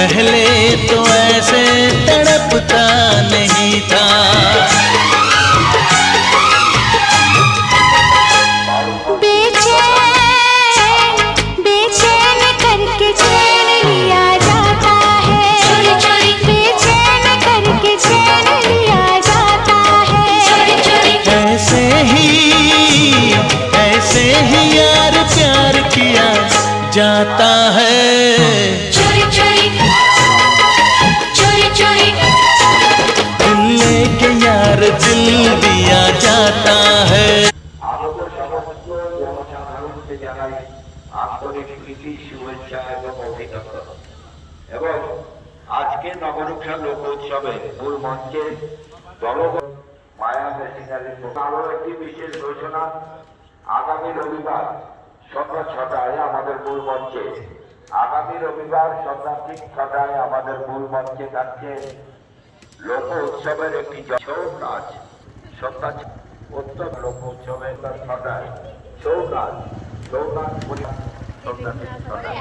पहले तो ऐसे तड़पता नहीं था। बेचैन बेचैन करके चैन लिया जाता है, चोरी चोरी बेचैन करके चैन लिया जाता है, चोरी चोरी। ऐसे ही यार प्यार किया जाता है, चोरी चोरी चोरी चोरी। दिल लेके यार दिल दिया जाता है। আন্তরিক প্রীতি শুভেচ্ছা এবং অভিনন্দন। এবং আজকে নবরূপসা লোক উৎসবে মূল মঞ্চে দলগত মায়া মেশিনারি আরো একটি বিশেষ ঘোষণা, আগামী রবিবার সন্ধ্যা 6টায় আমাদের মূল মঞ্চে, আগামী রবিবার সন্ধ্যা ঠিক 6টায় আমাদের মূল মঞ্চে থাকছে লোক উৎসবের একটি ছৌ নাচ। সন্ধ্যা উত্তম লোক উৎসবের 6টায় ছৌ নাচ পরিবার সন্ধ্যা 6টায়।